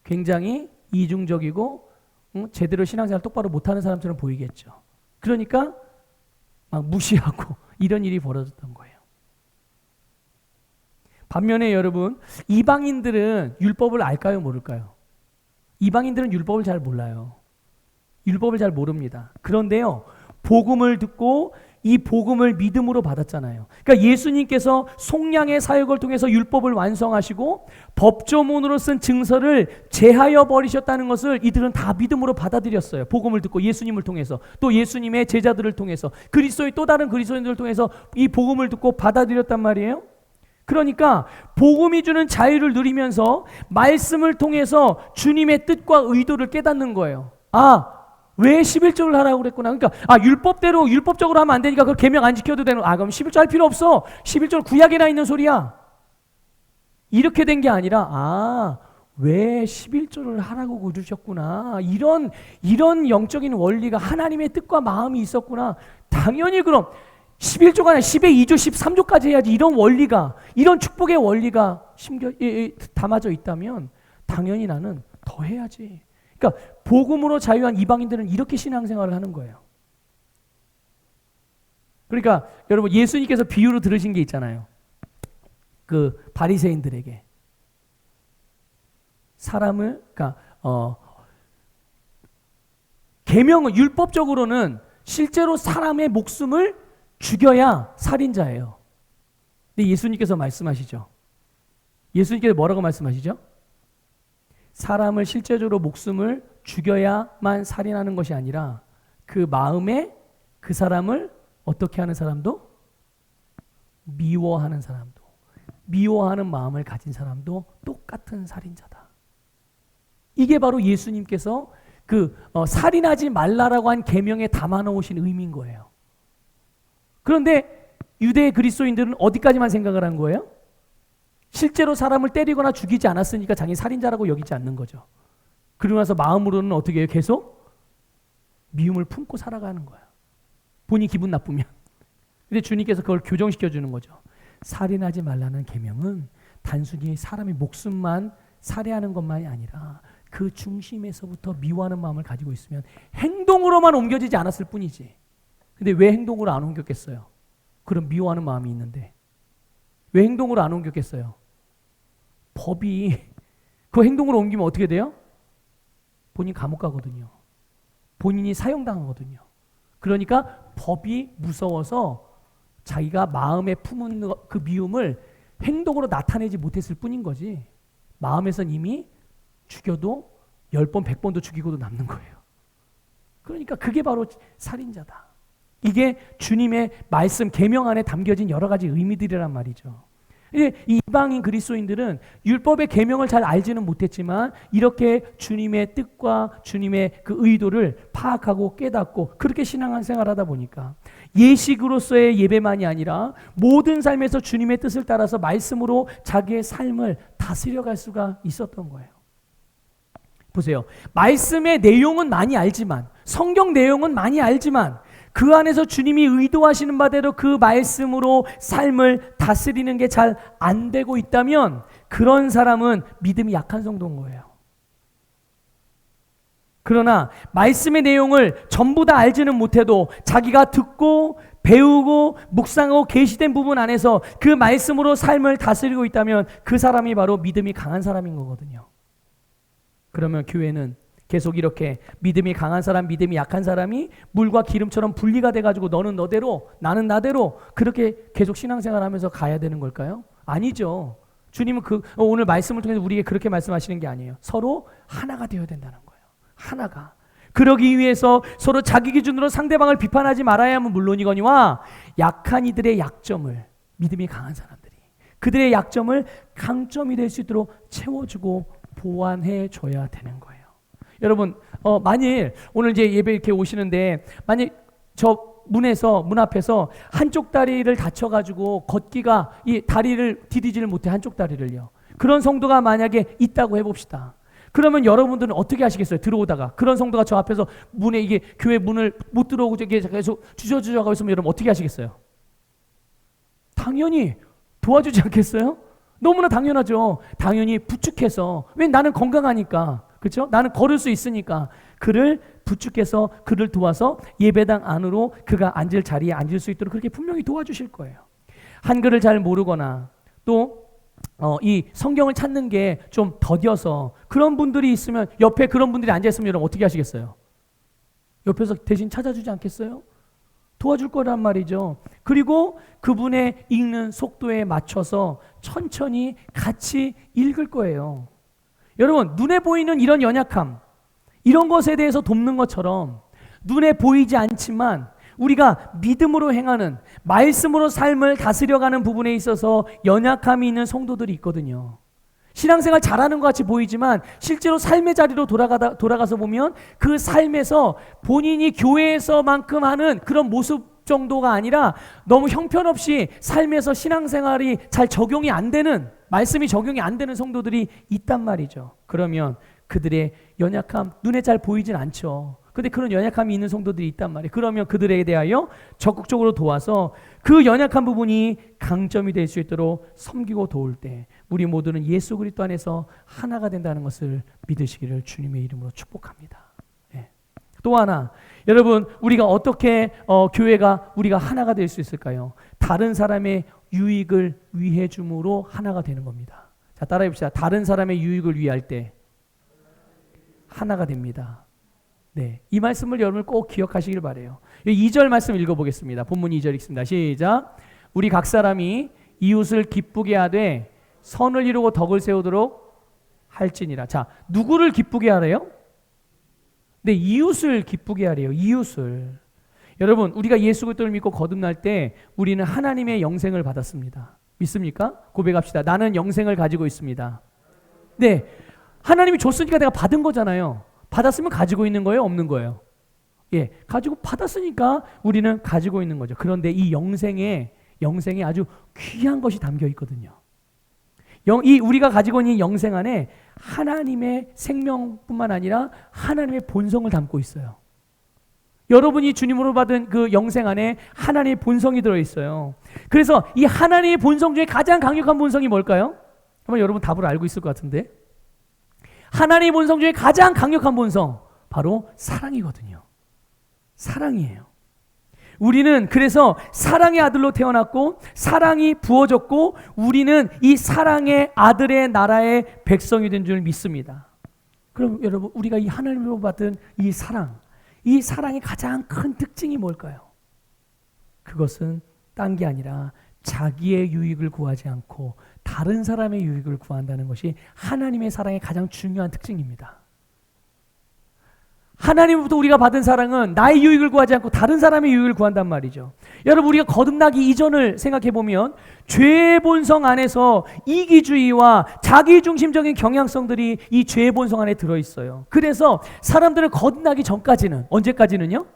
굉장히 이중적이고 제대로 신앙생활 똑바로 못하는 사람처럼 보이겠죠. 그러니까 막 무시하고 이런 일이 벌어졌던 거예요. 반면에 여러분, 이방인들은 율법을 알까요, 모를까요? 이방인들은 율법을 잘 몰라요. 율법을 잘 모릅니다. 그런데요, 복음을 듣고 이 복음을 믿음으로 받았잖아요. 그러니까 예수님께서 속량의 사역을 통해서 율법을 완성하시고 법조문으로 쓴 증서를 제하여 버리셨다는 것을 이들은 다 믿음으로 받아들였어요. 복음을 듣고 예수님을 통해서, 또 예수님의 제자들을 통해서, 그리스도의 또 다른 그리스도인들을 통해서 이 복음을 듣고 받아들였단 말이에요. 그러니까 복음이 주는 자유를 누리면서 말씀을 통해서 주님의 뜻과 의도를 깨닫는 거예요. 왜 11조를 하라고 그랬구나. 그러니까 율법대로, 율법적으로 하면 안 되니까 그걸 계명 안 지켜도 되는, 그럼 11조 할 필요 없어. 11조는 구약에나 있는 소리야. 이렇게 된 게 아니라 왜 11조를 하라고 그러셨구나. 이런 영적인 원리가, 하나님의 뜻과 마음이 있었구나. 당연히 그럼 11조가 아니라 10의 2조, 13조까지 해야지. 이런 원리가, 이런 축복의 원리가 담아져 있다면 당연히 나는 더 해야지. 그러니까 복음으로 자유한 이방인들은 이렇게 신앙생활을 하는 거예요. 그러니까 여러분, 예수님께서 비유로 들으신 게 있잖아요. 그 바리새인들에게 사람을, 그러니까 계명은, 율법적으로는 실제로 사람의 목숨을 죽여야 살인자예요. 근데 예수님께서 말씀하시죠. 예수님께서 뭐라고 말씀하시죠? 사람을 실제적으로 목숨을 죽여야만 살인하는 것이 아니라 그 마음에 그 사람을 어떻게 하는 사람도, 미워하는 사람도, 미워하는 마음을 가진 사람도 똑같은 살인자다. 이게 바로 예수님께서 살인하지 말라라고 한 계명에 담아 놓으신 의미인 거예요. 그런데 유대 그리스도인들은 어디까지만 생각을 한 거예요? 실제로 사람을 때리거나 죽이지 않았으니까 자기 살인자라고 여기지 않는 거죠. 그러고 나서 마음으로는 어떻게 해요? 계속 미움을 품고 살아가는 거야. 본인이 기분 나쁘면. 근데 주님께서 그걸 교정시켜 주는 거죠. 살인하지 말라는 계명은 단순히 사람의 목숨만 살해하는 것만이 아니라 그 중심에서부터 미워하는 마음을 가지고 있으면 행동으로만 옮겨지지 않았을 뿐이지. 근데 왜 행동으로 안 옮겼겠어요? 그런 미워하는 마음이 있는데 왜 행동으로 안 옮겼겠어요? 법이 그 행동으로 옮기면 어떻게 돼요? 본인 감옥 가거든요. 본인이 사형당하거든요. 그러니까 법이 무서워서 자기가 마음에 품은 그 미움을 행동으로 나타내지 못했을 뿐인 거지, 마음에선 이미 죽여도 10번, 100번도 죽이고도 남는 거예요. 그러니까 그게 바로 살인자다. 이게 주님의 말씀, 계명 안에 담겨진 여러 가지 의미들이란 말이죠. 이 이방인 그리스도인들은 율법의 계명을 잘 알지는 못했지만 이렇게 주님의 뜻과 주님의 그 의도를 파악하고 깨닫고 그렇게 신앙생활을 하다 보니까 예식으로서의 예배만이 아니라 모든 삶에서 주님의 뜻을 따라서 말씀으로 자기의 삶을 다스려갈 수가 있었던 거예요. 보세요. 말씀의 내용은 많이 알지만, 성경 내용은 많이 알지만 그 안에서 주님이 의도하시는 바대로 그 말씀으로 삶을 다스리는 게 잘 안 되고 있다면 그런 사람은 믿음이 약한 성도인 거예요. 그러나 말씀의 내용을 전부 다 알지는 못해도 자기가 듣고 배우고 묵상하고 계시된 부분 안에서 그 말씀으로 삶을 다스리고 있다면 그 사람이 바로 믿음이 강한 사람인 거거든요. 그러면 교회는 계속 이렇게 믿음이 강한 사람, 믿음이 약한 사람이 물과 기름처럼 분리가 돼가지고 너는 너대로 나는 나대로 그렇게 계속 신앙생활하면서 가야 되는 걸까요? 아니죠. 주님은 오늘 말씀을 통해서 우리에게 그렇게 말씀하시는 게 아니에요. 서로 하나가 되어야 된다는 거예요. 하나가. 그러기 위해서 서로 자기 기준으로 상대방을 비판하지 말아야 하면 물론이거니와 약한 이들의 약점을, 믿음이 강한 사람들이 그들의 약점을 강점이 될 수 있도록 채워주고 보완해 줘야 되는 거예요. 여러분, 만일 오늘 이제 예배 이렇게 오시는데 만일 문 앞에서 한쪽 다리를 다쳐가지고 걷기가 이 다리를 디디지를 못해, 한쪽 다리를요. 그런 성도가 만약에 있다고 해봅시다. 그러면 여러분들은 어떻게 하시겠어요? 들어오다가 그런 성도가 저 앞에서 문에 이게 교회 문을 못 들어오고 계속 주저주저하고 있으면 여러분 어떻게 하시겠어요? 당연히 도와주지 않겠어요? 너무나 당연하죠. 당연히 부축해서, 왜 나는 건강하니까, 그렇죠? 나는 걸을 수 있으니까 그를 부축해서 그를 도와서 예배당 안으로 그가 앉을 자리에 앉을 수 있도록 그렇게 분명히 도와주실 거예요. 한글을 잘 모르거나 또 이 성경을 찾는 게 좀 더뎌서 그런 분들이 있으면, 옆에 그런 분들이 앉아있으면 여러분 어떻게 하시겠어요? 옆에서 대신 찾아주지 않겠어요? 도와줄 거란 말이죠. 그리고 그분의 읽는 속도에 맞춰서 천천히 같이 읽을 거예요. 여러분, 눈에 보이는 이런 연약함, 이런 것에 대해서 돕는 것처럼 눈에 보이지 않지만 우리가 믿음으로 행하는, 말씀으로 삶을 다스려가는 부분에 있어서 연약함이 있는 성도들이 있거든요. 신앙생활 잘하는 것 같이 보이지만 실제로 삶의 자리로 돌아가서 보면 그 삶에서 본인이 교회에서만큼 하는 그런 모습 정도가 아니라 너무 형편없이 삶에서 신앙생활이 잘 적용이 안 되는, 말씀이 적용이 안 되는 성도들이 있단 말이죠. 그러면 그들의 연약함, 눈에 잘 보이진 않죠. 근데 그런 연약함이 있는 성도들이 있단 말이에요. 그러면 그들에 대하여 적극적으로 도와서 그 연약한 부분이 강점이 될 수 있도록 섬기고 도울 때 우리 모두는 예수 그리스도 안에서 하나가 된다는 것을 믿으시기를 주님의 이름으로 축복합니다. 네. 또 하나, 여러분, 우리가 어떻게 교회가 우리가 하나가 될 수 있을까요? 다른 사람의 유익을 위해 줌으로 하나가 되는 겁니다. 자, 따라해 봅시다. 다른 사람의 유익을 위할 때 하나가 됩니다. 네, 이 말씀을 여러분 꼭 기억하시길 바라요. 2절 말씀 읽어보겠습니다. 본문 2절 읽습니다. 시작. 우리 각 사람이 이웃을 기쁘게 하되 선을 이루고 덕을 세우도록 할지니라. 자, 누구를 기쁘게 하래요? 네, 이웃을 기쁘게 하래요. 이웃을. 여러분, 우리가 예수 그리스도를 믿고 거듭날 때 우리는 하나님의 영생을 받았습니다. 믿습니까? 고백합시다. 나는 영생을 가지고 있습니다. 네, 하나님이 줬으니까 내가 받은 거잖아요. 받았으면 가지고 있는 거예요? 없는 거예요? 예, 가지고 받았으니까 우리는 가지고 있는 거죠. 그런데 이 영생에 아주 귀한 것이 담겨 있거든요. 이 우리가 가지고 있는 영생 안에 하나님의 생명뿐만 아니라 하나님의 본성을 담고 있어요. 여러분이 주님으로 받은 그 영생 안에 하나님의 본성이 들어있어요. 그래서 이 하나님의 본성 중에 가장 강력한 본성이 뭘까요? 아마 여러분 답을 알고 있을 것 같은데, 하나님의 본성 중에 가장 강력한 본성, 바로 사랑이거든요. 사랑이에요. 우리는 그래서 사랑의 아들로 태어났고 사랑이 부어졌고 우리는 이 사랑의 아들의 나라의 백성이 된 줄 믿습니다. 그럼 여러분, 우리가 이 하나님으로 받은 이 사랑의 가장 큰 특징이 뭘까요? 그것은 딴 게 아니라 자기의 유익을 구하지 않고 다른 사람의 유익을 구한다는 것이 하나님의 사랑의 가장 중요한 특징입니다. 하나님부터 우리가 받은 사랑은 나의 유익을 구하지 않고 다른 사람의 유익을 구한단 말이죠. 여러분, 우리가 거듭나기 이전을 생각해 보면 죄의 본성 안에서 이기주의와 자기중심적인 경향성들이 이 죄의 본성 안에 들어있어요. 그래서 사람들은 거듭나기 전까지는, 언제까지는요?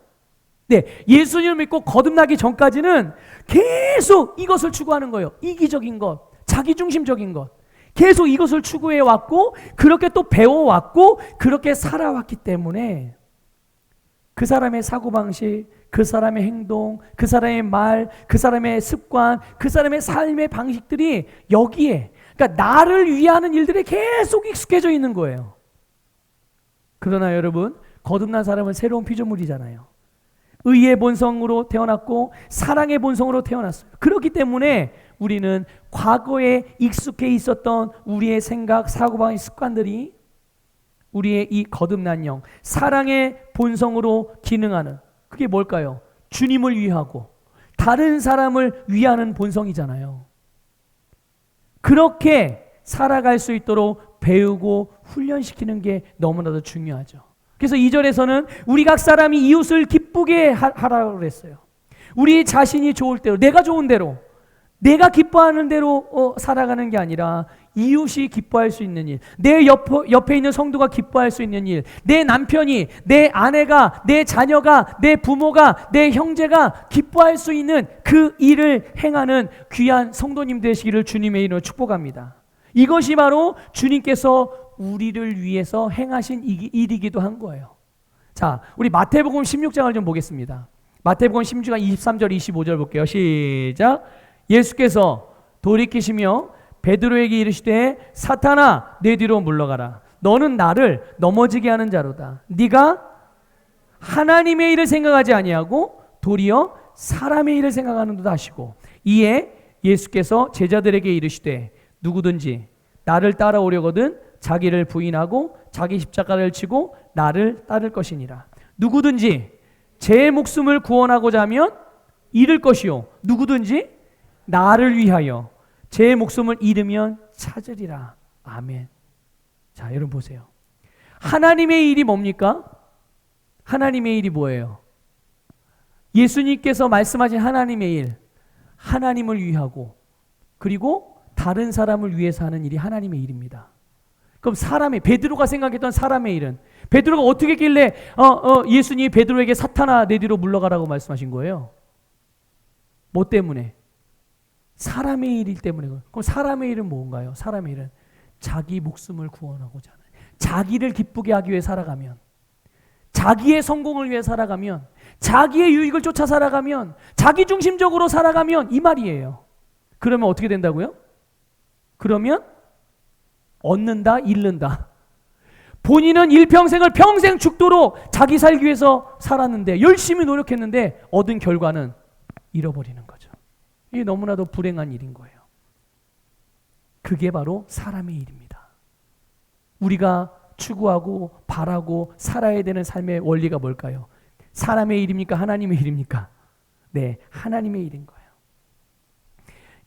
네, 예수님을 믿고 거듭나기 전까지는 계속 이것을 추구하는 거예요. 이기적인 것, 자기중심적인 것. 계속 이것을 추구해 왔고 그렇게 또 배워왔고 그렇게 살아왔기 때문에 그 사람의 사고방식, 그 사람의 행동, 그 사람의 말, 그 사람의 습관, 그 사람의 삶의 방식들이 여기에, 그러니까 나를 위하는 일들에 계속 익숙해져 있는 거예요. 그러나 여러분, 거듭난 사람은 새로운 피조물이잖아요. 의의 본성으로 태어났고 사랑의 본성으로 태어났어요. 그렇기 때문에 우리는 과거에 익숙해 있었던 우리의 생각, 사고방식, 습관들이 우리의 이 거듭난 영, 사랑의 본성으로 기능하는, 그게 뭘까요? 주님을 위하고 다른 사람을 위하는 본성이잖아요. 그렇게 살아갈 수 있도록 배우고 훈련시키는 게 너무나도 중요하죠. 그래서 2절에서는 우리 각 사람이 이웃을 기쁘게 하라고 그랬어요. 우리 자신이 좋을 대로, 내가 좋은 대로, 내가 기뻐하는 대로 살아가는 게 아니라 이웃이 기뻐할 수 있는 일, 내 옆에 있는 성도가 기뻐할 수 있는 일, 내 남편이, 내 아내가, 내 자녀가, 내 부모가, 내 형제가 기뻐할 수 있는 그 일을 행하는 귀한 성도님 되시기를 주님의 이름으로 축복합니다. 이것이 바로 주님께서 우리를 위해서 행하신 일이기도 한 거예요. 자, 우리 마태복음 16장을 좀 보겠습니다. 마태복음 16장 23절 25절 볼게요. 시작. 예수께서 돌이키시며 베드로에게 이르시되 사탄아 내 뒤로 물러가라. 너는 나를 넘어지게 하는 자로다. 네가 하나님의 일을 생각하지 아니하고 도리어 사람의 일을 생각하는도다 하시고, 이에 예수께서 제자들에게 이르시되 누구든지 나를 따라오려거든 자기를 부인하고 자기 십자가를 지고 나를 따를 것이니라. 누구든지 제 목숨을 구원하고자 하면 잃을 것이요 누구든지 나를 위하여 제 목숨을 잃으면 찾으리라. 아멘. 자, 여러분 보세요. 하나님의 일이 뭡니까? 하나님의 일이 뭐예요? 예수님께서 말씀하신 하나님의 일, 하나님을 위하고 그리고 다른 사람을 위해서 하는 일이 하나님의 일입니다. 그럼 베드로가 생각했던 사람의 일은, 베드로가 어떻게 했길래 예수님이 베드로에게 사탄아 내 뒤로 물러가라고 말씀하신 거예요? 뭐 때문에? 사람의 일 때문에. 그럼 사람의 일은 뭔가요? 사람의 일은 자기 목숨을 구원하고자 하는, 자기를 기쁘게 하기 위해 살아가면, 자기의 성공을 위해 살아가면, 자기의 유익을 쫓아 살아가면, 자기 중심적으로 살아가면 이 말이에요. 그러면 어떻게 된다고요? 그러면 얻는다, 잃는다. 본인은 일평생을 평생 죽도록 자기 살기 위해서 살았는데, 열심히 노력했는데 얻은 결과는 잃어버리는 거죠. 이게 너무나도 불행한 일인 거예요. 그게 바로 사람의 일입니다. 우리가 추구하고 바라고 살아야 되는 삶의 원리가 뭘까요? 사람의 일입니까? 하나님의 일입니까? 네, 하나님의 일인 거예요.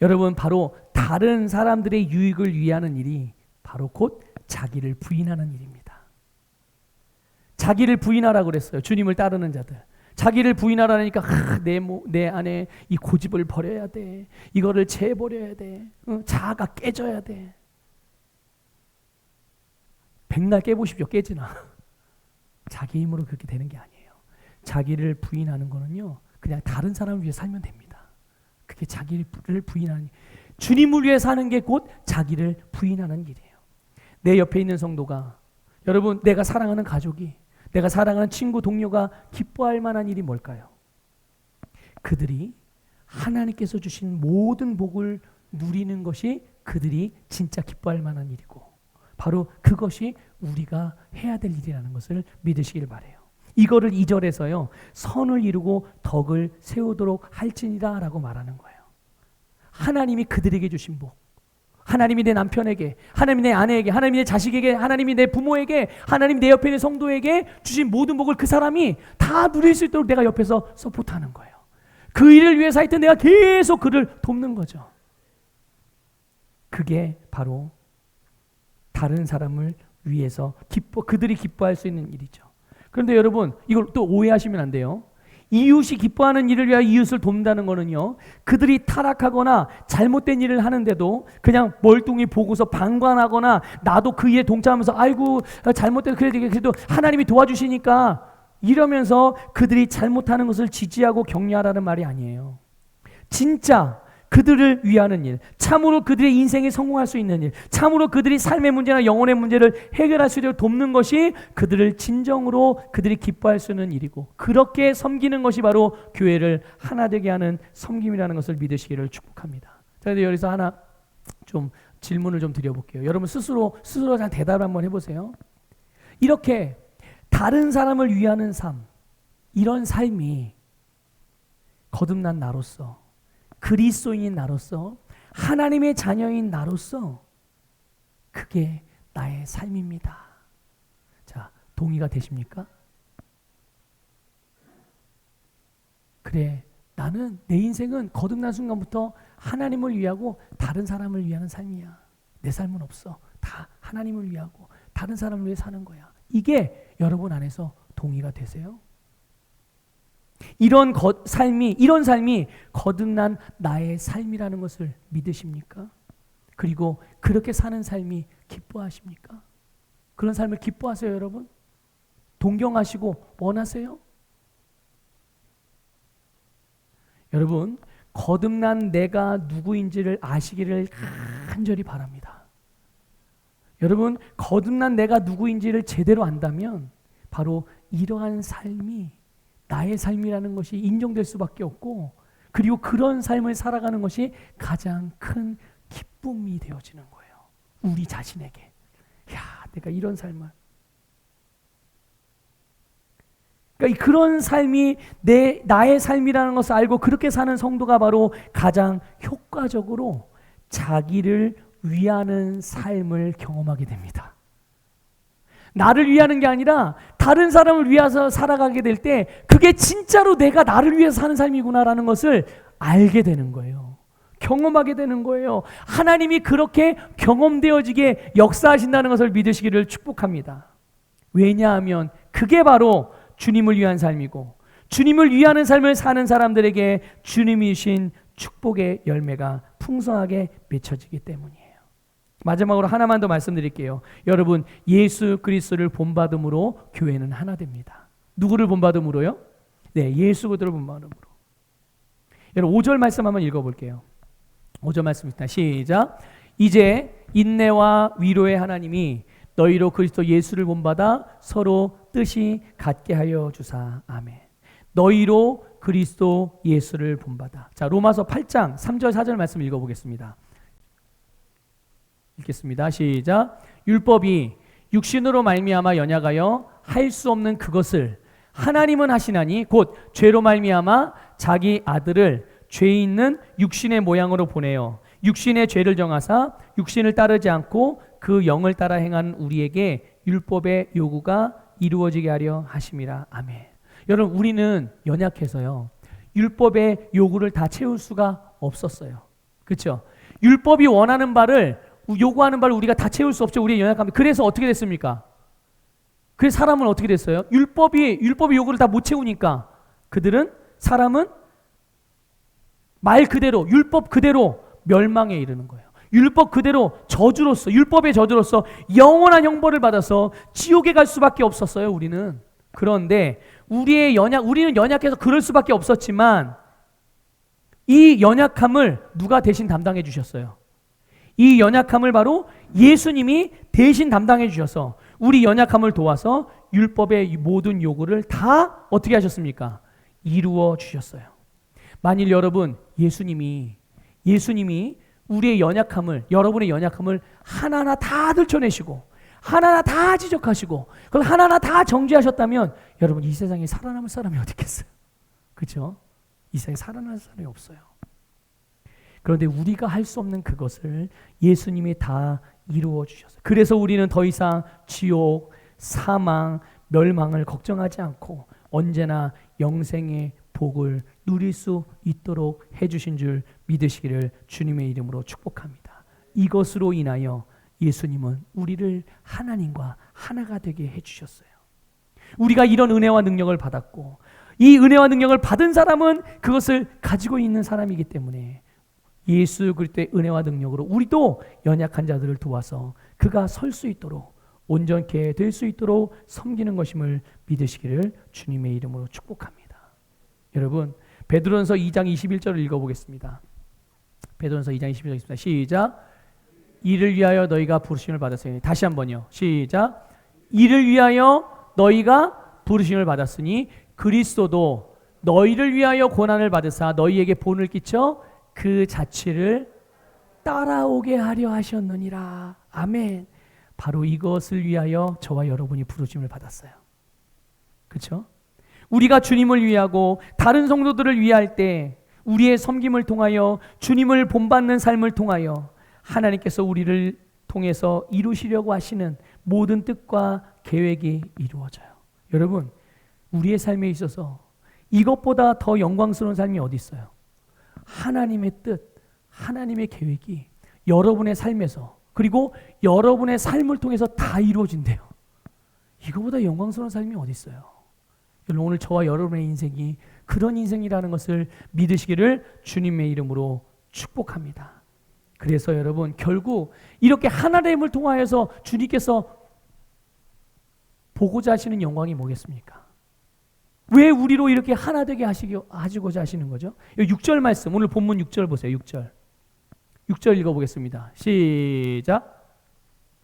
여러분, 바로 다른 사람들의 유익을 위하는 일이 바로 곧 자기를 부인하는 일입니다. 자기를 부인하라고 그랬어요. 주님을 따르는 자들. 자기를 부인하라니까 내 안에 이 고집을 버려야 돼. 이거를 재버려야 돼. 자아가 깨져야 돼. 백날 깨보십시오. 깨지나. 자기 힘으로 그렇게 되는 게 아니에요. 자기를 부인하는 거는요, 그냥 다른 사람을 위해 살면 됩니다. 그게 자기를 부인하는, 주님을 위해 사는 게 곧 자기를 부인하는 일이에요. 내 옆에 있는 성도가, 여러분, 내가 사랑하는 가족이, 내가 사랑하는 친구, 동료가 기뻐할 만한 일이 뭘까요? 그들이 하나님께서 주신 모든 복을 누리는 것이 그들이 진짜 기뻐할 만한 일이고, 바로 그것이 우리가 해야 될 일이라는 것을 믿으시길 바라요. 이거를 2절에서요, 선을 이루고 덕을 세우도록 할지니라 라고 말하는 거예요. 하나님이 그들에게 주신 복, 하나님이 내 남편에게, 하나님이 내 아내에게, 하나님이 내 자식에게, 하나님이 내 부모에게, 하나님이 내 옆에 있는 성도에게 주신 모든 복을 그 사람이 다 누릴 수 있도록 내가 옆에서 서포트하는 거예요. 그 일을 위해서 하여튼 내가 계속 그를 돕는 거죠. 그게 바로 다른 사람을 위해서 그들이 기뻐할 수 있는 일이죠. 그런데 여러분, 이걸 또 오해하시면 안 돼요. 이웃이 기뻐하는 일을 위하여 이웃을 돕는다는 거는요, 그들이 타락하거나 잘못된 일을 하는데도 그냥 멀뚱히 보고서 방관하거나 나도 그 일에 동참하면서 아이고 잘못된, 그래도 하나님이 도와주시니까 이러면서 그들이 잘못하는 것을 지지하고 격려하라는 말이 아니에요. 진짜 그들을 위하는 일, 참으로 그들의 인생에 성공할 수 있는 일, 참으로 그들이 삶의 문제나 영혼의 문제를 해결할 수 있도록 돕는 것이 그들을 진정으로 그들이 기뻐할 수 있는 일이고, 그렇게 섬기는 것이 바로 교회를 하나 되게 하는 섬김이라는 것을 믿으시기를 축복합니다. 자, 근데 여기서 하나 좀 질문을 좀 드려볼게요. 여러분 스스로 잘 대답을 한번 해보세요. 이렇게 다른 사람을 위하는 삶, 이런 삶이 거듭난 나로서, 그리스도인인 나로서, 하나님의 자녀인 나로서 그게 나의 삶입니다. 동의가 되십니까? 그래, 나는 내 인생은 거듭난 순간부터 하나님을 위하고 다른 사람을 위하는 삶이야. 내 삶은 없어. 다 하나님을 위하고 다른 사람을 위해 사는 거야. 이게 여러분 안에서 동의가 되세요? 이런 삶이 거듭난 나의 삶이라는 것을 믿으십니까? 그리고 그렇게 사는 삶이 기뻐하십니까? 그런 삶을 기뻐하세요, 여러분? 동경하시고 원하세요? 여러분, 거듭난 내가 누구인지를 아시기를 간절히 바랍니다. 여러분, 거듭난 내가 누구인지를 제대로 안다면 바로 이러한 삶이 나의 삶이라는 것이 인정될 수밖에 없고, 그리고 그런 삶을 살아가는 것이 가장 큰 기쁨이 되어지는 거예요. 우리 자신에게. 야, 내가 이런 삶을. 그러니까 그런 삶이 나의 삶이라는 것을 알고 그렇게 사는 성도가 바로 가장 효과적으로 자기를 위하는 삶을 경험하게 됩니다. 나를 위하는 게 아니라 다른 사람을 위해서 살아가게 될 때 그게 진짜로 내가 나를 위해서 사는 삶이구나라는 것을 알게 되는 거예요. 경험하게 되는 거예요. 하나님이 그렇게 경험되어지게 역사하신다는 것을 믿으시기를 축복합니다. 왜냐하면 그게 바로 주님을 위한 삶이고, 주님을 위하는 삶을 사는 사람들에게 주님이 주신 축복의 열매가 풍성하게 맺혀지기 때문이에요. 마지막으로 하나만 더 말씀드릴게요. 여러분, 예수 그리스도를 본받음으로 교회는 하나 됩니다. 누구를 본받음으로요? 네, 예수 그리스도를 본받음으로. 여러분 5절 말씀 한번 읽어볼게요. 5절 말씀입니다. 시작. 이제 인내와 위로의 하나님이 너희로 그리스도 예수를 본받아 서로 뜻이 같게 하여 주사. 아멘. 너희로 그리스도 예수를 본받아. 자, 로마서 8장 3절 4절 말씀 읽어보겠습니다. 읽겠습니다. 시작. 율법이 육신으로 말미암아 연약하여 할 수 없는 그것을 하나님은 하시나니 곧 죄로 말미암아 자기 아들을 죄 있는 육신의 모양으로 보내어 육신의 죄를 정하사 육신을 따르지 않고 그 영을 따라 행하는 우리에게 율법의 요구가 이루어지게 하려 하심이라. 아멘. 여러분, 우리는 연약해서요, 율법의 요구를 다 채울 수가 없었어요. 그렇죠? 율법이 원하는 바를, 요구하는 바를 우리가 다 채울 수 없죠. 우리의 연약함이. 그래서 어떻게 됐습니까? 그래서 사람은 어떻게 됐어요? 율법의 요구를 다 못 채우니까 사람은 말 그대로, 율법 그대로 멸망에 이르는 거예요. 율법 그대로 율법의 저주로서 영원한 형벌을 받아서 지옥에 갈 수밖에 없었어요, 우리는. 그런데 우리는 연약해서 그럴 수밖에 없었지만 이 연약함을 누가 대신 담당해 주셨어요? 이 연약함을 바로 예수님이 대신 담당해 주셔서 우리 연약함을 도와서 율법의 모든 요구를 다 어떻게 하셨습니까? 이루어 주셨어요. 만일 여러분, 예수님이 우리의 연약함을, 여러분의 연약함을 하나하나 다 들춰내시고 하나하나 다 지적하시고 그걸 하나하나 다 정죄하셨다면 여러분, 이 세상에 살아남을 사람이 어디 있겠어요? 그렇죠? 이 세상에 살아남을 사람이 없어요. 그런데 우리가 할 수 없는 그것을 예수님이 다 이루어 주셨어요. 그래서 우리는 더 이상 지옥, 사망, 멸망을 걱정하지 않고 언제나 영생의 복을 누릴 수 있도록 해주신 줄 믿으시기를 주님의 이름으로 축복합니다. 이것으로 인하여 예수님은 우리를 하나님과 하나가 되게 해주셨어요. 우리가 이런 은혜와 능력을 받았고 이 은혜와 능력을 받은 사람은 그것을 가지고 있는 사람이기 때문에 예수 그리스도의 은혜와 능력으로 우리도 연약한 자들을 도와서 그가 설 수 있도록 온전케 될 수 있도록 섬기는 것임을 믿으시기를 주님의 이름으로 축복합니다. 여러분, 베드로전서 2장 21절을 읽어보겠습니다. 베드로전서 2장 21절 읽습니다. 시작. 이를 위하여 너희가 부르심을 받았으니, 다시 한번요. 시작. 이를 위하여 너희가 부르심을 받았으니 그리스도도 너희를 위하여 고난을 받으사 너희에게 본을 끼쳐 그 자취를 따라오게 하려 하셨느니라. 아멘. 바로 이것을 위하여 저와 여러분이 부르심을 받았어요. 그렇죠? 우리가 주님을 위하고 다른 성도들을 위할 때 우리의 섬김을 통하여 주님을 본받는 삶을 통하여 하나님께서 우리를 통해서 이루시려고 하시는 모든 뜻과 계획이 이루어져요. 여러분, 우리의 삶에 있어서 이것보다 더 영광스러운 삶이 어디 있어요? 하나님의 뜻, 하나님의 계획이 여러분의 삶에서, 그리고 여러분의 삶을 통해서 다 이루어진대요. 이거보다 영광스러운 삶이 어디 있어요? 여러분, 오늘 저와 여러분의 인생이 그런 인생이라는 것을 믿으시기를 주님의 이름으로 축복합니다. 그래서 여러분, 결국 이렇게 하나님을 통하여서 주님께서 보고자 하시는 영광이 뭐겠습니까? 왜 우리로 이렇게 하나 되게 하시고자 하시는 거죠? 6절 말씀, 오늘 본문 6절 보세요. 6절 읽어보겠습니다. 시작.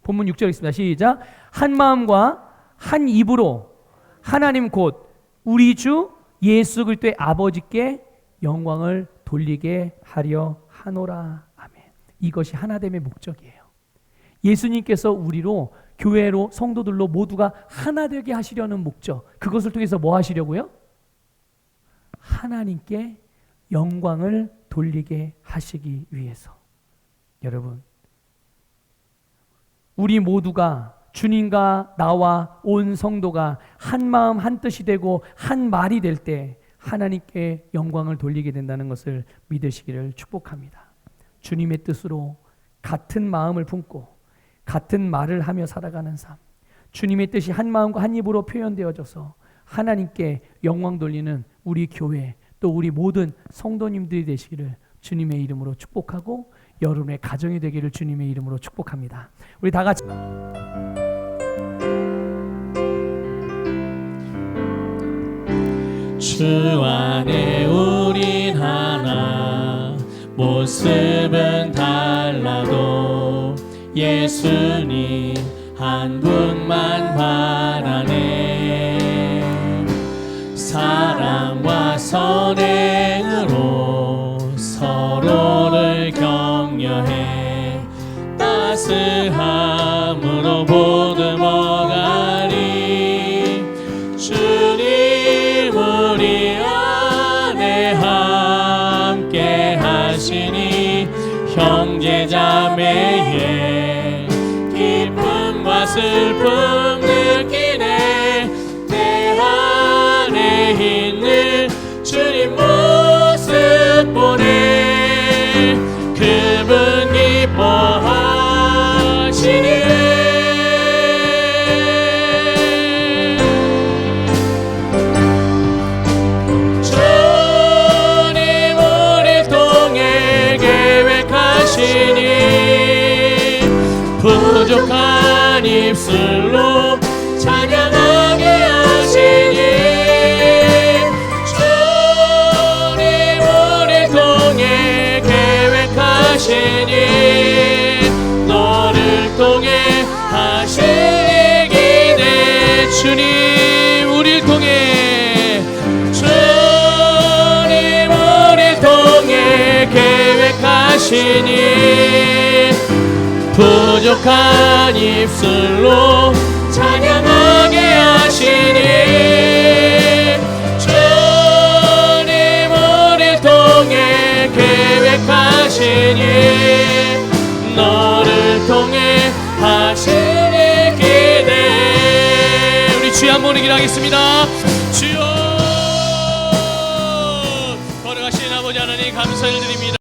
본문 6절 읽습니다. 시작. 한 마음과 한 입으로 하나님 곧 우리 주 예수 그리스도의 아버지께 영광을 돌리게 하려 하노라. 아멘. 이것이 하나됨의 목적이에요. 예수님께서 우리로, 교회로, 성도들로 모두가 하나 되게 하시려는 목적, 그것을 통해서 뭐 하시려고요? 하나님께 영광을 돌리게 하시기 위해서. 여러분, 우리 모두가, 주님과 나와 온 성도가 한 마음 한 뜻이 되고 한 말이 될 때 하나님께 영광을 돌리게 된다는 것을 믿으시기를 축복합니다. 주님의 뜻으로 같은 마음을 품고 같은 말을 하며 살아가는 삶, 주님의 뜻이 한 마음과 한 입으로 표현되어져서 하나님께 영광 돌리는 우리 교회, 또 우리 모든 성도님들이 되시기를 주님의 이름으로 축복하고 여러분의 가정이 되기를 주님의 이름으로 축복합니다. 우리 다 같이 주 안에 우린 하나, 모습은 달라도 예수님 한 분만 바라네. 사랑과 선행으로 서로를 격려해 따스함으로 보듬어가리. 주님 우리 안에 함께 하시니 형제자매의 기쁨과 슬픔 느끼네. 내 안에 있는 주님 모습 보네. 그분 기뻐하시니 주님 우리 통해 계획하시니 부족한 입술로 찬양하게 하시니. 주님 우리 통해 계획하시니 너를 통해 하시기 내 주님 우리 통해 주님 우리 통해 계획하시니 부족한 입술로 찬양하게 하시니. 주님 우리 통해 계획하시니 너를 통해 하시니 기대. 우리 주여 한번 기도하겠습니다. 주여, 걸어가신 아버지 하나님 감사를 드립니다.